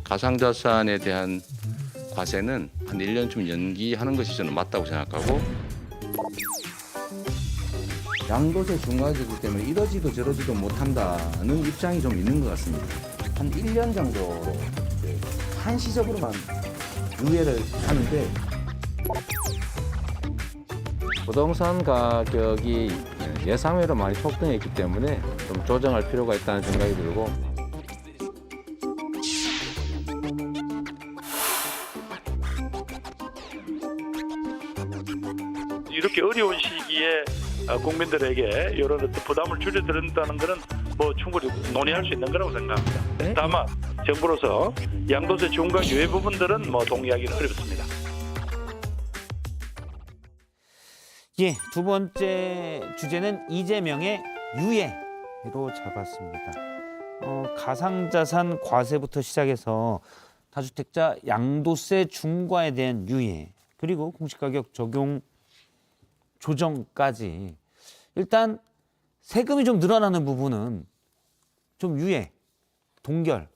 가상자산에 대한 과세는 한 1년쯤 연기하는 것이 저는 맞다고 생각하고 양도세 중과이기 때문에 이러지도 저러지도 못한다는 입장이 좀 있는 것 같습니다. 한 1년 정도로 한시적으로만 유예를 하는데 부동산 가격이 예상외로 많이 폭등했기 때문에 좀 조정할 필요가 있다는 생각이 들고 이렇게 어려운 시기에 국민들에게 이런 어떤 부담을 줄여드린다는 것은 뭐 충분히 논의할 수 있는 거라고 생각합니다. 네? 다만 정부로서 양도세 중과 유예 부분들은 뭐 동의하기는 어렵습니다. 예, 두 번째 주제는 이재명의 유예로 잡았습니다. 가상자산 과세부터 시작해서 다주택자 양도세 중과에 대한 유예, 그리고 공시가격 적용 조정까지 일단 세금이 좀 늘어나는 부분은 좀 유예, 동결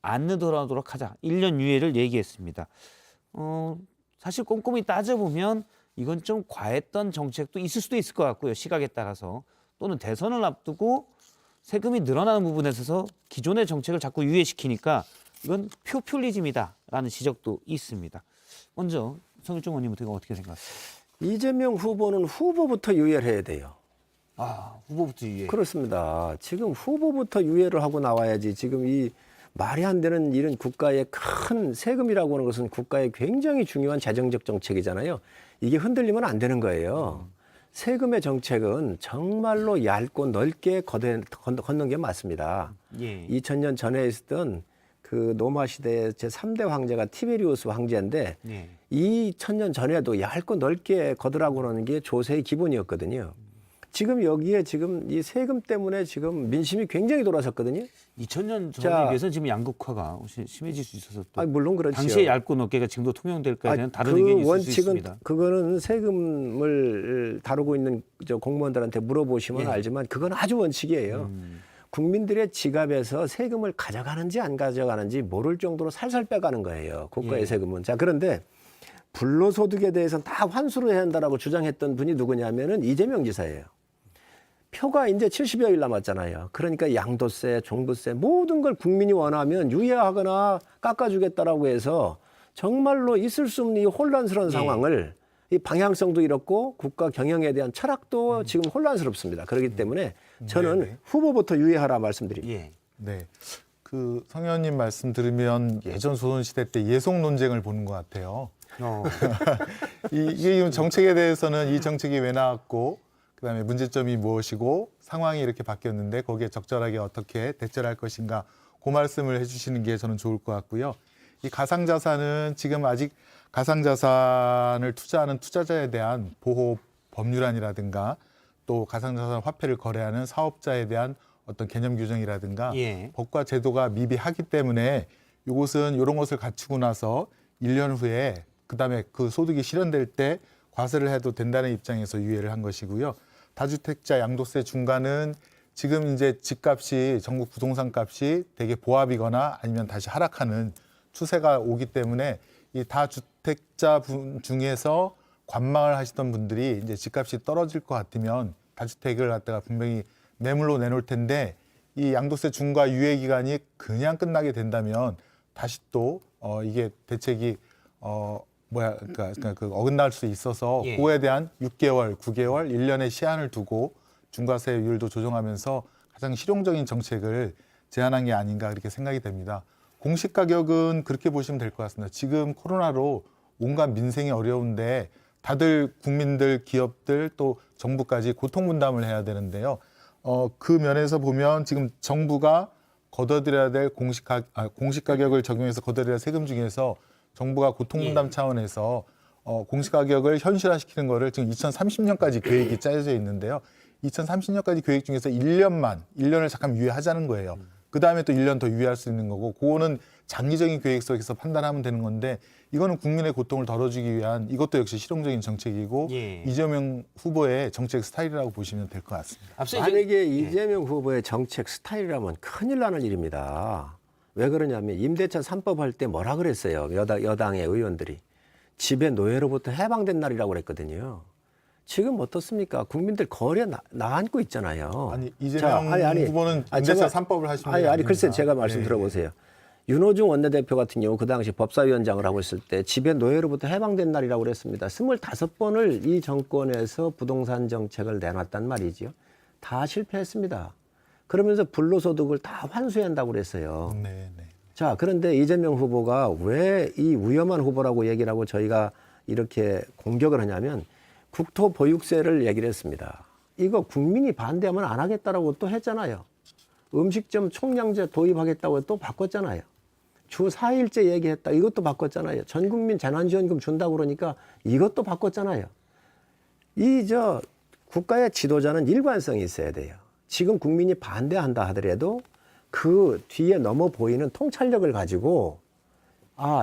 안 늘어나도록 하자. 1년 유예를 얘기했습니다. 사실 꼼꼼히 따져보면 이건 좀 과했던 정책도 있을 수도 있을 것 같고요. 시각에 따라서. 또는 대선을 앞두고 세금이 늘어나는 부분에 있어서 기존의 정책을 자꾸 유예시키니까 이건 포퓰리즘이다라는 지적도 있습니다. 먼저 성일종 의원님부터 어떻게 생각하세요? 이재명 후보는 후보부터 유예를 해야 돼요. 후보부터 유예. 그렇습니다. 지금 후보부터 유예를 하고 나와야지. 지금 이 말이 안 되는 이런 국가의 큰 세금이라고 하는 것은 국가의 굉장히 중요한 재정적 정책이잖아요. 이게 흔들리면 안 되는 거예요. 세금의 정책은 정말로 얇고 넓게 걷는 게 맞습니다. 예. 2000년 전에 있었던 그 로마 시대의 제3대 황제가 티베리우스 황제인데 예. 2000년 전에도 얇고 넓게 걷으라고 하는 게 조세의 기본이었거든요. 지금 여기에 지금 이 세금 때문에 지금 민심이 굉장히 돌아섰거든요. 2000년 전에 자, 비해서 지금 양극화가 훨씬 심해질 수 있어서 또 물론 그렇죠. 당시의 얇고 넓게가 지금도 통용될까에 대한 다른 의견이 있을 수 있습니다. 그거는 세금을 다루고 있는 공무원들한테 물어보시면 예. 알지만 그건 아주 원칙이에요. 국민들의 지갑에서 세금을 가져가는지 안 가져가는지 모를 정도로 살살 빼가는 거예요. 국가의 예. 세금은. 자, 그런데 불로소득에 대해서는 다 환수를 해야 한다라고 주장했던 분이 누구냐면은 이재명 지사예요. 표가 이제 70여일 남았잖아요. 그러니까 양도세, 종부세 모든 걸 국민이 원하면 유예하거나 깎아주겠다라고 해서 정말로 있을 수 없는 이 혼란스러운 상황을 이 방향성도 이렇고 국가 경영에 대한 철학도 지금 혼란스럽습니다. 그렇기 때문에 저는 네네. 후보부터 유예하라 말씀드립니다. 예. 네. 그 성 의원님 말씀 들으면 예전 조선시대 때 예속 논쟁을 보는 것 같아요. 이게 정책에 대해서는 이 정책이 왜 나왔고 그다음에 문제점이 무엇이고 상황이 이렇게 바뀌었는데 거기에 적절하게 어떻게 대처를 할 것인가 그 말씀을 해주시는 게 저는 좋을 것 같고요. 이 가상자산은 지금 아직 가상자산을 투자하는 투자자에 대한 보호 법률안이라든가 또 가상자산 화폐를 거래하는 사업자에 대한 어떤 개념 규정이라든가 예. 법과 제도가 미비하기 때문에 이것은 이런 것을 갖추고 나서 1년 후에 그다음에 그 소득이 실현될 때 과세를 해도 된다는 입장에서 유예를 한 것이고요. 다주택자 양도세 중과는 지금 이제 집값이 전국 부동산 값이 되게 보합이거나 아니면 다시 하락하는 추세가 오기 때문에 이 다주택자 분 중에서 관망을 하시던 분들이 이제 집값이 떨어질 것 같으면 다주택을 갖다가 분명히 매물로 내놓을 텐데 이 양도세 중과 유예 기간이 그냥 끝나게 된다면 다시 또 이게 대책이 그러니까 그 어긋날 수 있어서 예. 그거에 대한 6개월, 9개월, 1년의 시한을 두고 중과세율도 조정하면서 가장 실용적인 정책을 제안한 게 아닌가 그렇게 생각이 됩니다. 공시가격은 그렇게 보시면 될 것 같습니다. 지금 코로나로 온갖 민생이 어려운데 다들 국민들, 기업들 또 정부까지 고통 분담을 해야 되는데요. 그 면에서 보면 지금 정부가 걷어들여야 될 공시가격을 적용해서 걷어들여야 할 세금 중에서 정부가 고통 분담 차원에서 공시가격을 현실화시키는 거를 지금 2030년까지 계획이 짜여져 있는데요. 2030년까지 계획 중에서 1년을 잠깐 유예하자는 거예요. 그다음에 또 1년 더 유예할 수 있는 거고 그거는 장기적인 계획 속에서 판단하면 되는 건데 이거는 국민의 고통을 덜어주기 위한 이것도 역시 실용적인 정책이고 예. 이재명 후보의 정책 스타일이라고 보시면 될 것 같습니다. 앞서 만약에 이재명 후보의 정책 스타일이라면 큰일 나는 일입니다. 왜 그러냐면 임대차 3법 할 때 뭐라 그랬어요. 여당의 의원들이. 집의 노예로부터 해방된 날이라고 그랬거든요. 지금 어떻습니까? 국민들 거리에 나앉고 있잖아요. 아니 이재명 후보는 임대차 3법을 하시면 아니 글쎄 제가 말씀 들어보세요. 윤호중 원내대표 같은 경우 그 당시 법사위원장을 하고 있을 때 집의 노예로부터 해방된 날이라고 그랬습니다. 25번을 이 정권에서 부동산 정책을 내놨단 말이지요. 다 실패했습니다. 그러면서 불로소득을 다 환수한다고 그랬어요. 네. 자, 그런데 이재명 후보가 왜 이 위험한 후보라고 얘기를 하고 저희가 이렇게 공격을 하냐면 국토보유세를 얘기를 했습니다. 이거 국민이 반대하면 안 하겠다라고 또 했잖아요. 음식점 총량제 도입하겠다고 또 바꿨잖아요. 주 4일제 얘기했다. 이것도 바꿨잖아요. 전 국민 재난지원금 준다고 그러니까 이것도 바꿨잖아요. 국가의 지도자는 일관성이 있어야 돼요. 지금 국민이 반대한다 하더라도 그 뒤에 넘어 보이는 통찰력을 가지고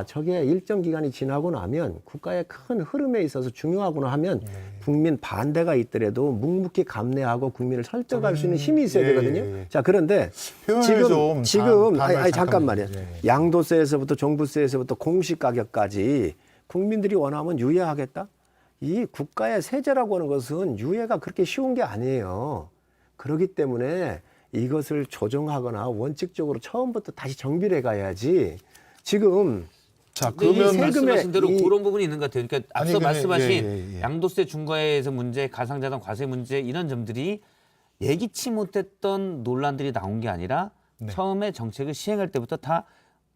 저게 일정 기간이 지나고 나면 국가의 큰 흐름에 있어서 중요하구나 하면 국민 반대가 있더라도 묵묵히 감내하고 국민을 설득할 수 있는 힘이 있어야 되거든요. 자, 그런데 지금 잠깐만요. 양도세에서부터 종부세에서부터 공시가격까지 국민들이 원하면 유예하겠다? 이 국가의 세제라고 하는 것은 유예가 그렇게 쉬운 게 아니에요. 그렇기 때문에 이것을 조정하거나 원칙적으로 처음부터 다시 정비를 해가야지. 지금 그러면 말씀하신 대로 그런 부분이 있는 것 같아요. 그러니까 앞서 말씀하신 양도세 중과에서 문제, 가상자산 과세 문제 이런 점들이 예기치 못했던 논란들이 나온 게 아니라 처음에 정책을 시행할 때부터 다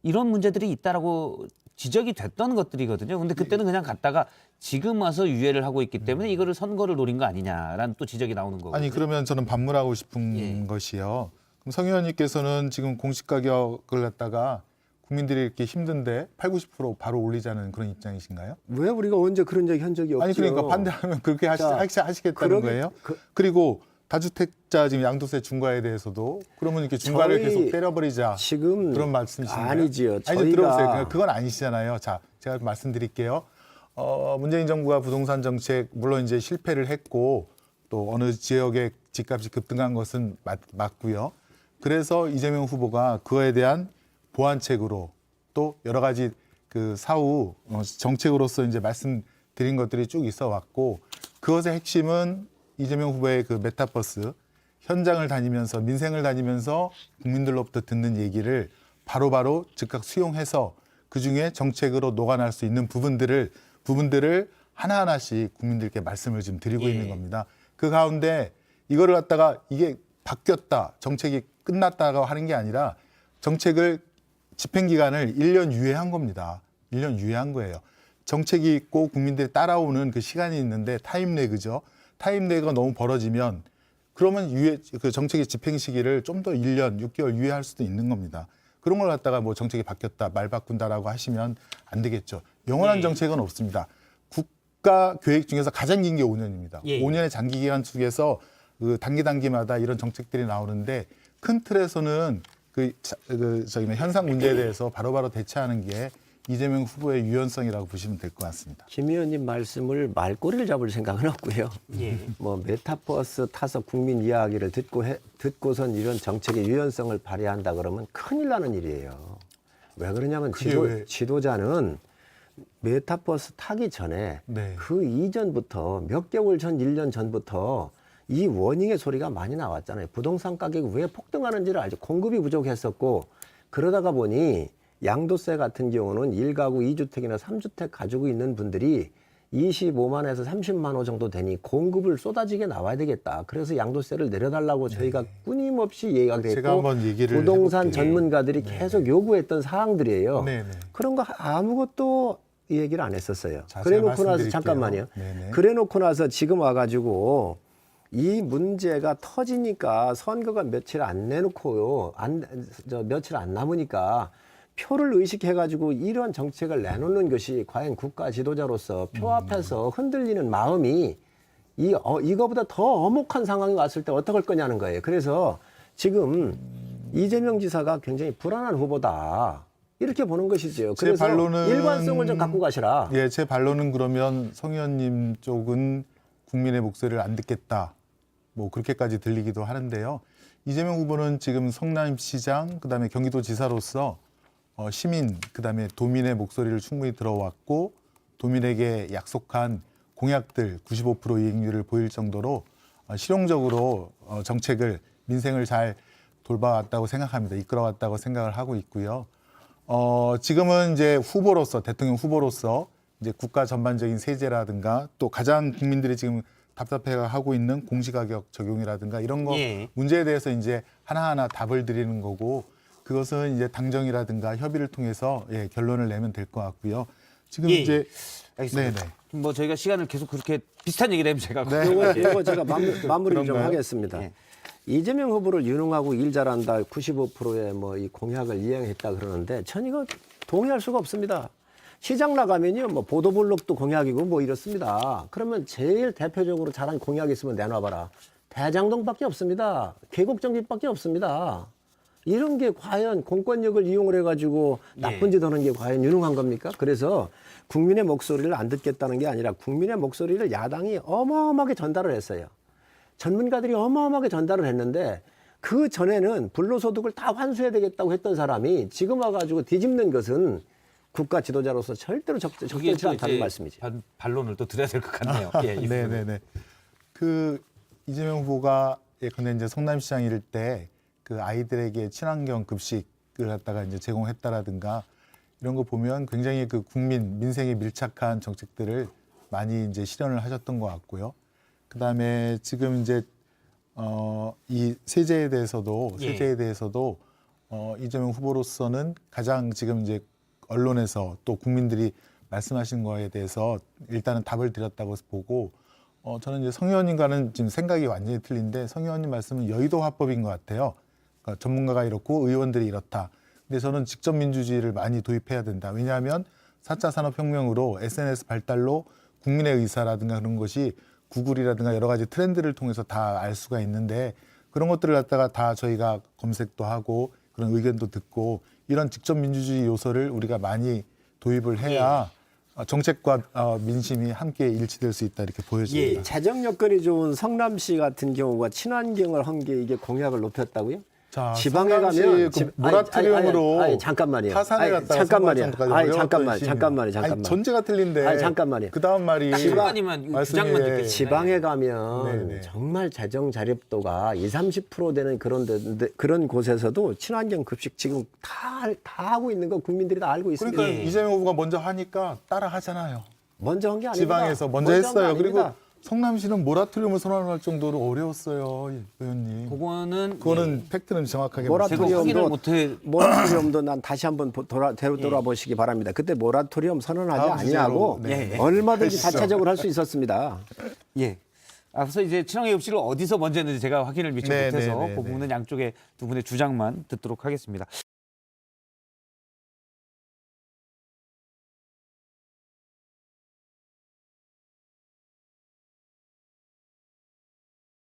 이런 문제들이 있다라고 지적이 됐던 것들이거든요. 근데 그때는 그냥 갔다가 지금 와서 유예를 하고 있기 때문에 이거를 선거를 노린 거 아니냐라는 또 지적이 나오는 거고. 아니 그러면 저는 반문하고 싶은 것이요. 그럼 성 의원님께서는 지금 공시가격을 갖다가 국민들이 이렇게 힘든데 80, 90% 바로 올리자는 그런 입장이신가요? 왜 우리가 언제 그런 얘기 한 적이 없죠? 아니 그러니까 반대하면 그렇게 하시겠다는 거예요? 그리고 다주택자 지금 양도세 중과에 대해서도 그러면 이렇게 중과를 계속 때려버리자 지금 그런 말씀이신가요? 아니지요. 아니 들어보세요. 그건 아니시잖아요. 자, 제가 말씀드릴게요. 문재인 정부가 부동산 정책 물론 이제 실패를 했고 또 어느 지역의 집값이 급등한 것은 맞고요. 그래서 이재명 후보가 그거에 대한 보완책으로 또 여러 가지 그 사후 정책으로서 이제 말씀드린 것들이 쭉 있어 왔고 그것의 핵심은 이재명 후보의 그 메타버스 현장을 다니면서 민생을 다니면서 국민들로부터 듣는 얘기를 바로바로 즉각 수용해서 그중에 정책으로 녹아날 수 있는 부분들을 하나하나씩 국민들께 말씀을 지금 드리고 있는 겁니다. 그 가운데 이거를 갖다가 이게 바뀌었다, 정책이 끝났다고 하는 게 아니라 정책을 집행기간을 1년 유예한 겁니다. 1년 유예한 거예요. 정책이 있고 국민들이 따라오는 그 시간이 있는데 타임래그죠. 타임래그가 너무 벌어지면 그러면 그 정책의 집행 시기를 좀 더 1년, 6개월 유예할 수도 있는 겁니다. 그런 걸 갖다가 뭐 정책이 바뀌었다, 말 바꾼다라고 하시면 안 되겠죠. 영원한 정책은 없습니다. 국가 계획 중에서 가장 긴 게 5년입니다. 5년의 장기 기간 속에서 그 단기마다 이런 정책들이 나오는데 큰 틀에서는 현상 문제에 대해서 바로바로 대처하는 게 이재명 후보의 유연성이라고 보시면 될 것 같습니다. 김 의원님 말씀을 말꼬리를 잡을 생각은 없고요. 뭐 메타버스 타서 국민 이야기를 듣고선 이런 정책의 유연성을 발휘한다 그러면 큰일 나는 일이에요. 왜 그러냐면 지도자는 메타버스 타기 전에 그 이전부터 몇 개월 전, 1년 전부터 이 워닝의 소리가 많이 나왔잖아요. 부동산 가격이 왜 폭등하는지를 알죠. 공급이 부족했었고 그러다가 보니 양도세 같은 경우는 1가구 2주택이나 3주택 가지고 있는 분들이 25만에서 30만 원 정도 되니 공급을 쏟아지게 나와야 되겠다. 그래서 양도세를 내려달라고 저희가 끊임없이 얘기가 됐고 부동산 전문가들이 계속 요구했던 사항들이에요. 그런 거 아무것도 얘기를 안 했었어요. 그래놓고 나서 잠깐만요. 그래놓고 나서 지금 와가지고 이 문제가 터지니까 선거가 며칠 안 내놓고요. 며칠 안 남으니까 표를 의식해가지고 이런 정책을 내놓는 것이 과연 국가 지도자로서 표 앞에서 흔들리는 마음이 이거보다 더 엄혹한 상황이 왔을 때 어떡할 거냐는 거예요. 그래서 지금 이재명 지사가 굉장히 불안한 후보다. 이렇게 보는 것이죠. 그래서 일관성을 좀 갖고 가시라. 예, 제 반론은 그러면 성 의원님 쪽은 국민의 목소리를 안 듣겠다. 뭐 그렇게까지 들리기도 하는데요. 이재명 후보는 지금 성남시장 그다음에 경기도지사로서 시민 그다음에 도민의 목소리를 충분히 들어왔고 도민에게 약속한 공약들 95% 이행률을 보일 정도로 실용적으로 정책을 민생을 잘 돌봐왔다고 생각합니다. 이끌어왔다고 생각을 하고 있고요. 지금은 이제 후보로서 대통령 후보로서 이제 국가 전반적인 세제라든가 또 가장 국민들이 지금 답답해하고 있는 공시가격 적용이라든가 이런 거 예. 문제에 대해서 이제 하나하나 답을 드리는 거고 그것은 이제 당정이라든가 협의를 통해서 결론을 내면 될 것 같고요. 지금 예, 이제 알겠습니다. 네네. 뭐 저희가 시간을 계속 그렇게 비슷한 얘기를 하면 제가 요거 제가 마무리 좀 그런가요? 하겠습니다. 예. 이재명 후보를 유능하고 일 잘한다 95%의 뭐 이 공약을 이행했다 그러는데 전 이거 동의할 수가 없습니다. 시장 나가면요 뭐 보도블록도 공약이고 뭐 이렇습니다. 그러면 제일 대표적으로 잘한 공약이 있으면 내놔봐라. 대장동밖에 없습니다. 계곡정비밖에 없습니다. 이런 게 과연 공권력을 이용을 해가지고 나쁜 짓 하는 게 과연 유능한 겁니까? 그래서 국민의 목소리를 안 듣겠다는 게 아니라 국민의 목소리를 야당이 어마어마하게 전달을 했어요. 전문가들이 어마어마하게 전달을 했는데 그 전에는 불로소득을 다 환수해야 되겠다고 했던 사람이 지금 와가지고 뒤집는 것은 국가 지도자로서 절대로 적절치 않다는 말씀이죠. 반론을 또 드려야 될 것 같네요. 예, 이 부분은. 네네네. 그 이재명 후보가 예컨대 이제 성남시장 이럴 때 그 아이들에게 친환경 급식을 갖다가 이제 제공했다라든가 이런 거 보면 굉장히 그 국민 민생에 밀착한 정책들을 많이 이제 실현을 하셨던 것 같고요. 그 다음에 지금 이제 이 세제에 대해서도 이재명 후보로서는 가장 지금 이제 언론에서 또 국민들이 말씀하신 거에 대해서 일단은 답을 드렸다고 보고 저는 이제 성 의원님과는 지금 생각이 완전히 틀린데 성 의원님 말씀은 여의도 화법인 것 같아요. 그러니까 전문가가 이렇고 의원들이 이렇다. 근데 저는 직접 민주주의를 많이 도입해야 된다. 왜냐하면 4차 산업혁명으로 SNS 발달로 국민의 의사라든가 그런 것이 구글이라든가 여러 가지 트렌드를 통해서 다 알 수가 있는데 그런 것들을 갖다가 다 저희가 검색도 하고 그런 의견도 듣고 이런 직접 민주주의 요소를 우리가 많이 도입을 해야 정책과 민심이 함께 일치될 수 있다 이렇게 보여집니다. 재정 여건이 좋은 성남시 같은 경우가 친환경을 한 게 이게 공약을 높였다고요? 자, 지방에 성남시 가면 그 모라토리움으로 아니, 잠깐만요. 타산에 갔다가 잠깐만요. 잠깐만요. 잠깐만요. 전제가 틀린데. 아니, 잠깐만요. 그 다음 말이 시간이면 주장만 듣겠습니다. 지방에 가면 네네. 정말 재정 자립도가 20-30% 되는 그런 곳에서도 친환경 급식 지금 다 하고 있는 거 국민들이 다 알고 있습니다. 그러니까 이재명 후보가 먼저 하니까 따라 하잖아요. 먼저 한 게 아닙니다. 지방에서 먼저 한거 했어요. 아닙니다. 그리고 성남시는 모라토리움을 선언할 정도로 어려웠어요, 의원님. 그거는 팩트는 정확하게 모라토리움도 난 다시 한번 돌아보시기 바랍니다. 그때 모라토리움 선언하지 다음 아니하고 주제로, 얼마든지 자체적으로 할 수 있었습니다. 예. 앞서 이제 친환경 급식을 어디서 먼저 했는지 제가 확인을 미처 네, 못해서 네, 네, 그 부분은 양쪽의 두 분의 주장만 듣도록 하겠습니다.